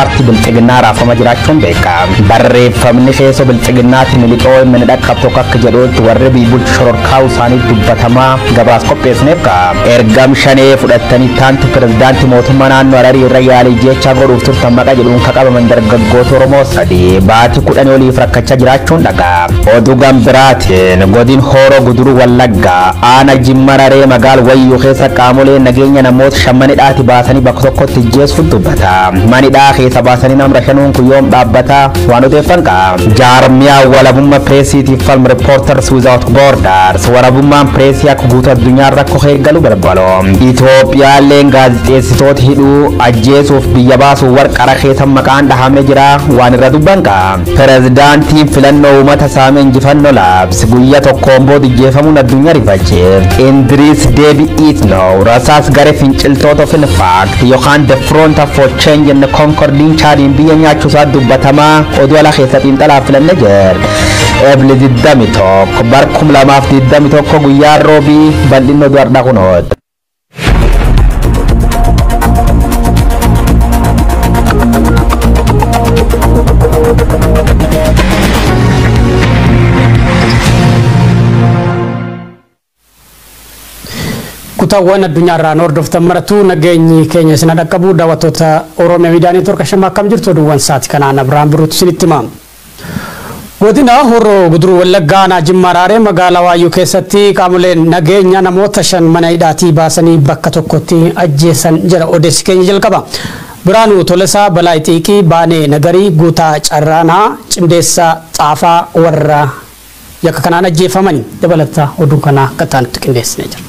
Parti bilchinaa raafama jiraachuun beekama. Barreeffamni keessoo bilchinaatti milixoo inni dhaqqabtu akka jedhutti warri bulchu shororkaa isaanii dubbatamaa gabaas qopheessneef ka'a. Ergam shanee fudhatanii taanti pirezidaantii mootummaa naannoo Hararii irra yaalii jecha godhuuf turtan maqaa jedhuun qabaman dargaggoota Oromoo sadii baatii 10 oliif rakkachaa jiraachuun dhaga'a. Oduu gambiraatiin godin Hooroo Guduruu Wallaggaa aana Jimmararee magaal Wayyuu keessa qaamolee nageenya namoota shammanidhaati baasanii bakka tokkotti jeessuun dubbata. Manidhaa sabasani nam rashanun kuyom dabbata wanu defanka jarmiya walabumma presitif film Reporters Without Borders walabumma presiya kuguta dunya rakko hegalu barbalo Ethiopia len gaazexeessitoota hidhuu ajjeesuuf biyya baasu warqara keessa maqaan dhahamee jira waan irra dubbanka pirezidaantiin filannoo uummata saamee injifannoo labs guyyaa tokkoon booda jeefamuun addunyaa rifache Idris Debi Itno rasaas garee finciltoota of in fact yookaan the front for change and concord Chadin biya nyaachu saa dubbatamaa oduu ala keessatiin xalaa filanne jir Ebli diddami tokko barkum lamaaf diddami tokko guyyaa roobii bal'inno du'ardha kunoot. Kutawwan addunyaa irraa hordoftan maratu nageenyi keenya isin dhaqqabu daawwattoota Oromiyaa miidiyaa neetwoork shama akkam jirtu oduuwwan saati kanaan Abiraan Biruutu isinitti hima. Godina Hooroo Guduruu Wallaggaa aana Jimmararee magaalaa Wayyuu keessatti qaamoleen nageenya namoota 5 mana hidhaatii baasanii bakka tokkotti ajjeesan jira odeessi keenya jalqaba. Biraanuu Tolesaa Balaa Xiiqii Baanee Nagarii Guutaa Carraanaa Cimdeessaa Xaafaa warra yakka kanaan ajjeefamanii dabalata oduu kana qaxaanitti qindeessine jira.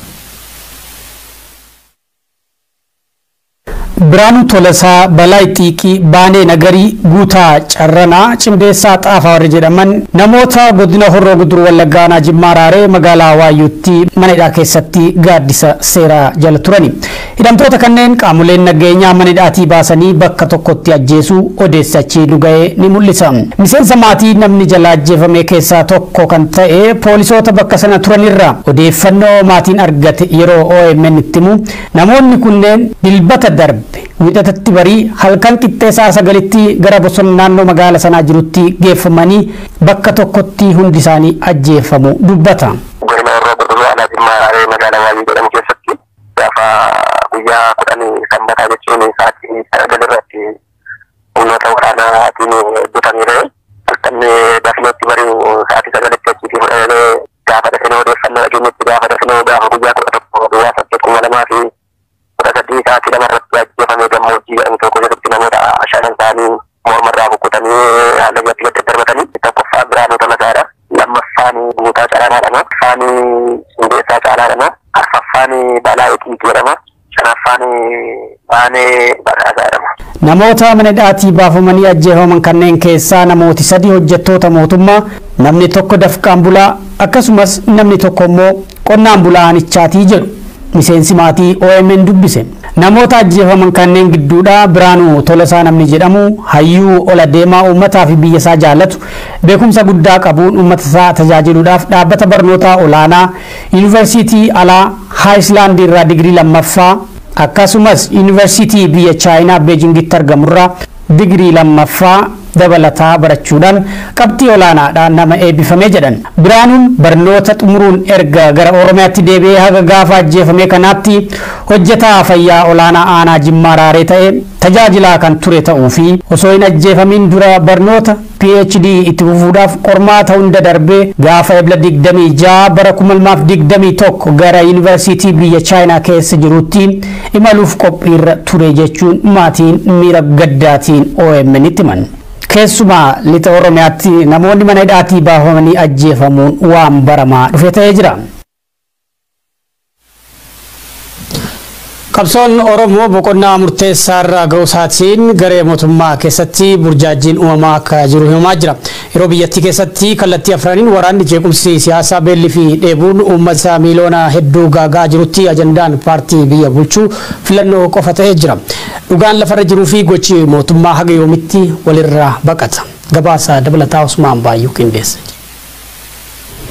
Biraanuu Tolesaa Balaa Xiiqii Baanee Nagarii Guutaa Carraanaa Cimdeessaa Xaafaa warri jedhaman namoota godina Hooroo Guduruu Wallaggaa aana Jimmararee magaalaa Wayyuutti mana hidhaa keessatti gaaddisa seeraa jala turani. Hidhamtoota kanneen qaamoleen nageenyaa mana hidhaatii baasanii bakka tokkotti ajjeesuu odeessachi dhuga'ee ni mul'isa. Miseensa maatii namni jala ajjeefame keessaa tokko kan ta'e poolisoota bakka sana turanirra odeeffannoo maatiin argate yeroo OMN itti himu namoonni kunneen dilbata darbe Widhatatti barii halkan qixxeessaa sagalitti gara bosona naannoo magaala sanaa jirutti geeffamanii bakka tokkotti hundi isaanii ajjeefamu dubbata. Godina Hooroo Guduruu aana Jimmararee magaalaa Wayyuu jedhamu keessatti gaafa guyyaa 10 sanbataa jechuun sa'aatii 9 irratti humnoota waraanaatiin butaniire halkan dafneetti bari'u sa'aatii 9tti achiitii fudhatee gaafa dafnee odeeffannoo dhageenyetti gaafa dafnee gaafa guyyaa 11 guyyaa 8 fi Sadii saati lamarratti ajjeefamee gammoojjii jedhamu tokko jedhutti namoota 5 isaanii mormarraa bukkutanii haala ijatti gadi darbatanii tokkoffaa Biraanuu Tolesaadha. Lammaffaan Guutaa Carraanaadha. Saanii Cimdeessaa Caalaadha. Arfaffaan Balaa Xiiqii jedhama. Shanaffaan Baanee Badhaasaadha. Namoota mana hidhaatii baafamanii ajjeefaman kanneen keessaa namooti 3 hojjettoota mootummaa namni tokko dafqaan bulaa akkasumas namni tokko immoo qonnaan bulaanichaatii jedhu. Miseensi maatii OMN dubbise. Namoota ajjeefaman kanneen gidduudha Biraanuu Tolesaa namni jedhamu hayyuu ola deemaa uummataa fi biyya isaa jaallatu beekumsa guddaa qabuun uummata isaa tajaajiluudhaaf dhaabbata barnootaa olaanaa Yuunivarsiitii Alaa Haayislaand irraa digirii lammaffaa akkasumas Yuunivarsiitii biyya Chaayinaa Beejingitti argamurraa digirii lammaffaa dabalataa barachuudhaan qabxii olaanaadhaan nama eebbifamee jedhan. Biraanuun barnoota xumuruun erga gara Oromiyaatti deebi'ee haga gaafa ajjeefame kanaatti hojjetaa fayyaa olaanaa aanaa Jimmararee ta'e tajaajilaa kan ture ta'uu fi osoo hin ajjeefamin dura barnoota PhD itti fufuudhaaf qormaata hunda darbee gaafa ebla 26 bara 2021 gara Yuunivarsiitii biyya Chaayinaa keessa jirutti imaluuf qophiirra ture jechuun maatiin miira gaddaatiin OMN itti himan. Keessumaa lixa Oromiyaatti namoonni mana hidhaatii baafamanii ajjeefamuun waan baramaa dhufe ta'ee jira. Qabsoon Oromoo boqonnaa murteessaa irra ga'uusaatiin garee mootummaa keessatti burjaajiin uumamaa akka jiru himamaa jira. Yeroo biyyattii keessatti kallattii afraniin waraanni jeequmsi siyaasaa beellii fi dheebuun uummata miiliyoona hedduu gaagaa jirutti ajandaan paartii biyya bulchuu filannoo qofa ta'ee jira. Dhugaan lafarra jiruu fi gochi mootummaa haga yoomitti walirraa baqata. Gabaasa dabalataa Usmaan Baayyuu qindeesse.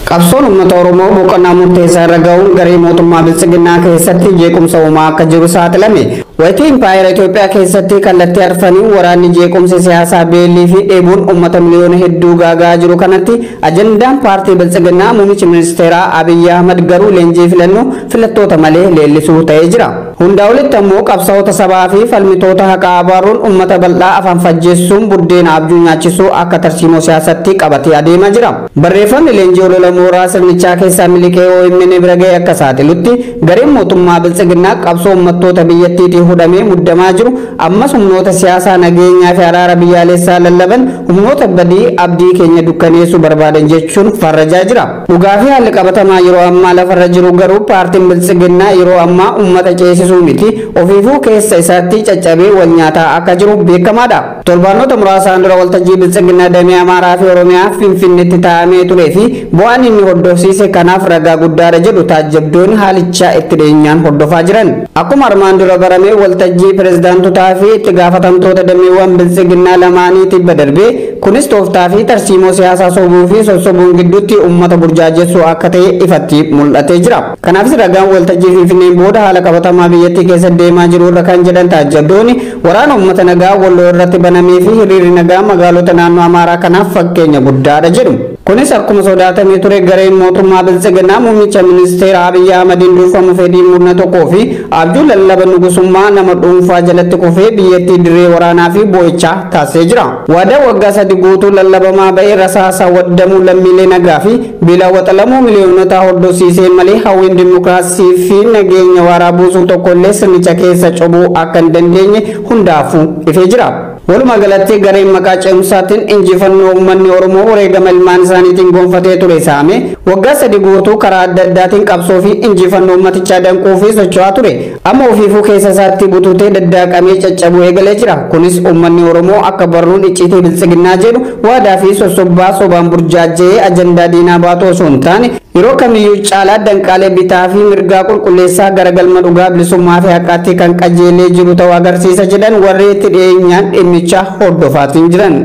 Qabsoon uummata Oromoo boqonnaa murteessaa irra ga'uun garee mootummaa biltsiginnaa keessatti jeequmsa uumaa akka jiru saaxilame. Wayitii impaayera Itoophiyaa keessatti kallattii arfanii waraanni jeequmsa siyaasaa beellii fi dheebuun uummata miliyoona hedduu gaagaa jiru kanatti ajandaan paartii biltsiginnaa muummichi ministeeraa Abiyyi Ahmad garuu leenjii filannoo filattoota malee leellisuu ta'ee jira. Hundaa olitti ammoo qabsaa'ota sabaa fi falmitoota haqaa abaaruun uummata bal'aa afaan fajjeessuun buddeena abjuu nyaachisuu akka tarsiimoo siyaasatti qabatee adeemaa jira. Barreeffamni leenjii olola mooraa sirnichaa keessaa miliqee OMN bira ga'e akka saaxilutti gareen mootummaa biltsiginnaa qabsoo uummattoota biyyattiitii hudhamee muddamaa jiru ammas humnoota siyaasaa nageenyaa fi araara biyyaalessaa lallaban humnoota badii abdii keenya dukkaneessuu barbaadan jechuun farrajaa jira. Dhugaa fi haalli qabatamaa yeroo ammaa lafarra jiru garuu paartiin biltsiginnaa yeroo ammaa uummata ceesisuu miti ofiifuu keessa isaatti caccabee wal nyaataa akka jiru beekamaadha. Torbaanota muraasaan dura waltajjii biltsiginnaa damee Amaaraa fi Oromiyaa Finfinneetti taa'amee turee fi bu'aan inni hordofsiise kanaaf ragaa guddaadha jedhu taajjabdoonni haalichaa itti dhiyeenyaan hordofaa jiran. Akkuma armaan dura barame waltajjii pirezidaantotaa fi itti gaafatamtoota dameewwan biltsiginnaa lamaanii tibba darbee kunis tooftaa fi tarsiimoo siyaasaa sobuu fi sossobuun gidduutti uummata burjaajessuu akka ta'e ifatti mul'atee jira. Kanaafis ragaan waltajjii Finfinneen booda haala qabatamaa biyyattii keessa deemaa jiru irra kan jedhan taajjabdoonni waraana uummata nagaa walloo irratti banamee fi hiriirri nagaa magaalota naannoo Amaaraa kanaaf fakkeenya guddaadha jedhu. Kunis akkuma sodaatamee ture gareen mootummaa biltsiginnaa muummicha ministeera Abiyyi Ahmadiin durfamu fedhii murna tokkoo fi abjuu lallaba nugusummaa nama dhuunfaa jalatti kufee biyyattii dirree waraanaa fi boo'ichaa taasisee jira. Waadaa waggaa 3 guutuu lallabamaa ba'ee rasaasa waddamuu lammiilee nagaa fi beelaa waxalamuu miliyoonota hordofsiisee malee hawwiin dimokiraasii fi nageenya waaraa buusuu tokkollee sirnicha keessa cobuu akka hin dandeenye hundaafuu ifee jira. Walumaa galatti gareen maqaa ce'umsaatiin injifannoo uummanni Oromoo wareegama ilmaan isaaniitiin gonfatee ture saame waggaa 3 guutuu karaa adda addaatiin qabsoo fi injifannoo uummatichaa danquu fi socho'aa ture. Amma ofiifuu keessa isaatti bututee daddaaqamee caccabuu eegalee jira. Kunis uummanni Oromoo akka barruun icciitii biltsiginnaa jedhu waadaa fi sossobbaa sobaan burjaajee ajandaa diinaa baatoo osoo hin taane yeroo kamiyyuu caalaa danqaalee bitaa fi mirgaa qulqulleessaa gara galma dhugaa bilisummaa fi haqaatti kan qajeelee jiru ta'uu agarsiisa jedhan warri itti dhiyeenyaan dhimmicha hordofaatiin jiran.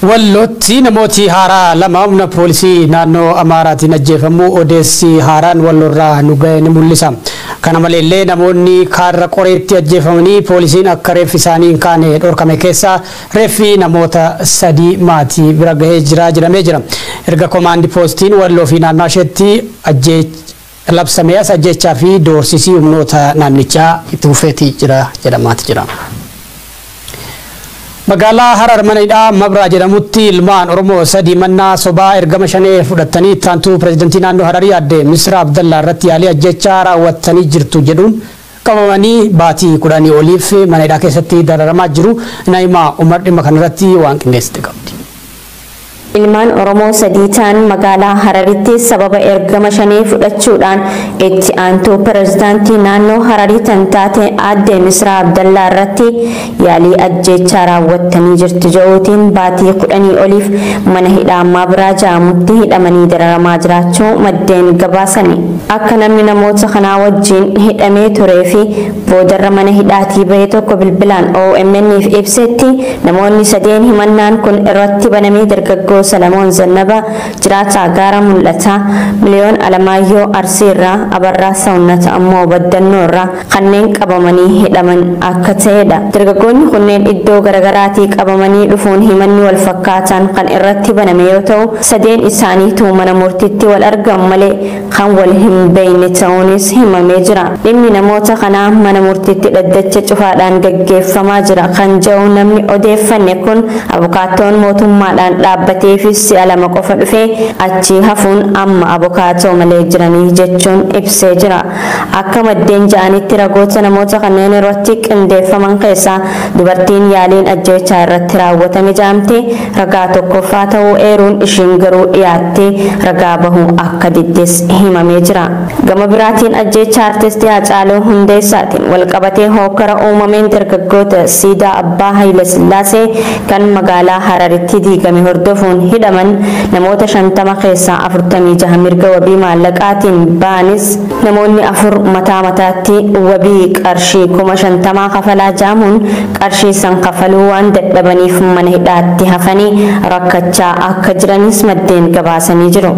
Wallootti namooti haaraa lama humna poolisii naannoo Amaaraatiin ajjeefamuu odeessi haaraan walloorraa nu ga'e ni mul'isa. Kana maleellee namoonni kaarra qoreetti ajjeefamanii poolisiin akka reeffi isaanii hin kaane dhorkame keessa reeffi namoota 3 maatii bira ga'ee jira jedhamee jira. Erga komaandi poostiin walloo fi naannoo isheetti labsamee as ajjechaa fi doorsisii humnoota naannichaa itti fufeetii jira jedhamaati jira. Magaalaa Harar Manidhaa Mabraa jedhamutti ilmaan Oromoo 3 mannaa sobaa ergama shanee fudhatanii taantuu pirezidantii naannoo Hararii adde Misira Abdallaa irratti yaalii ajjechaa raawwatanii jirtu jedhuun qabamanii baatii 10 oliif manidhaa keessatti dararamaa jiru. Naa'imaa Umar dhimma kanarratti waan qindeessite qabdi. Ilmaan Oromoo 3 ta'an magaalaa Hararitti sababa ergama shanee fudhachuudhaan itti aantuu pirezidaantii naannoo Hararii tan taate adde Misira Abdallaa irratti yaalii ajjechaa raawwattanii jirtu jedhuutiin baatii 10 oliif mana hidhaa Mabraa jedhamutti hidhamanii dararamaa jiraachuu maddeen gabaasani. Akka namni namoota kanaa wajjin hidhamee turee fi boodarra mana hidhaatii bahee tokko bilbilaan OMN'if ibsetti namoonni 3 himannaan kun irratti banamee dargaggoo Salamoon Zannaba jiraata gaara mul'ata miliyoon Alamaayyoo Arsiirraa Abarraa Sawunnata ammoo Baddannoorraa kanneen qabamanii hidhaman akka ta'edha. Dargaggoonni kunneen iddoo garaagaraatii qabamanii dhufuun himanni wal fakkaataan kan irratti baname yoo ta'u 3 isaaniitu mana murtiitti wal argamu malee kan wal hin beekne ta'uunis himamee jira. Dhimmi namoota kanaa mana murtiitti dhaddacha cufaadhaan gaggeeffamaa jira kan jedhu namni odeeffanne kun abukaattoon mootummaadhaan dhaabbatee fi si'a 2 qofa dhufee achi hafuun amma abukaattoo malee jiranii jechuun ibsee jira. Akka maddeen ja'anitti ragoota namoota kanneen irratti qindeeffaman keessaa dubartiin yaaliin ajjechaa irratti raawwatame jedhamte ragaa tokkoffaa ta'uu eeruun ishiin garuu dhiyaattee ragaa bahuu akka diddes himamee jira. Gama biraatiin ajjechaa artistii Haacaaluu Hundeessaatiin walqabatee hokkara uumameen dargaggoota siidaa Abbaa Haayile Sillaasee kan magaalaa Hararitti diigame hordofuun hidhaman namoota 50 keessaa 46 mirga wabii maallaqaatiin baanis namoonni 4 mataa mataatti wabii qarshii 50,000 kafalaa jaamuun qarshii san kafaluu waan dadhabaniif mana hidhaatti hafanii rakkachaa akka jiranis maddeen gabaasanii jiru.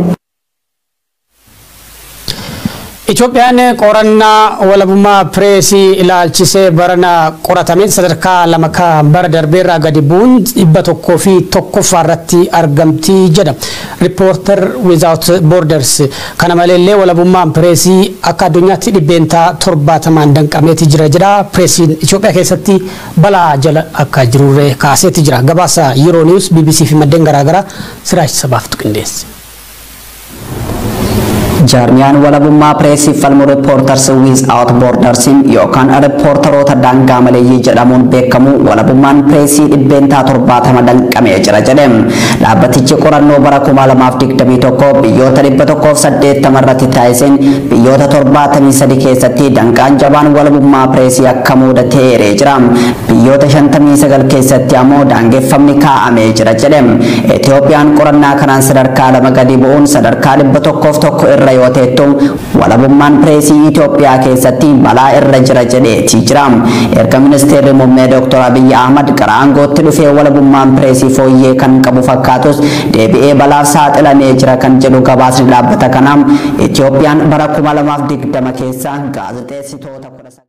Itoophiyaan qorannaa walabummaa pireesii ilaalchisee barana qoratameen sadarkaa lammaffaa bara darbeerraa gadi bu'uun 101 irratti argamti jedha Reporter Without Borders. Kana maleellee walabummaan pireesii akka addunyaatti dhibbeentaa 70 danqameeti jira jedha. Pireesiin Itoophiyaa keessatti balaa jala akka jirurree kaaseeti jira. Gabaasa Euronews, BBC fi maddeen garaagaraa Siraaj Sabaaftu qindeesse. Jaarmiyaan walabummaa pireesii falmu Reporters Without Borders yookaan reporteroota daangaa maleeyyii jedhamuun beekamu walabummaan pireesii dhibbeentaa 70 danqamee jira jedhe. Dhaabbatichi qorannoo bara 2021 biyyoota 180 irratti taasiseen biyyoota 73 keessatti danqaan jabaan walabummaa pireesii akka mudatee eeree jira. Biyyoota 59 keessatti ammoo daangeffamni kaa'amee jira jedhe. Itoophiyaan qorannaa kanaan sadarkaa 2 gadi bu'uun sadarkaa 101 irra yoo ta'u walabummaan pireesii Itoophiyaa keessatti balaa irra jira jedheeti jira. Erga ministeerri muummee Dr. Abiy Ahmad gara aangootti dhufee walabummaan pireesii fooyyee kan qabu fakkaatus deebi'ee balaaf saaxilamee jira kan jedhu gabaasni dhaabbata kanaa. Itoophiyaan bara 2020 keessa gaazexeessitoota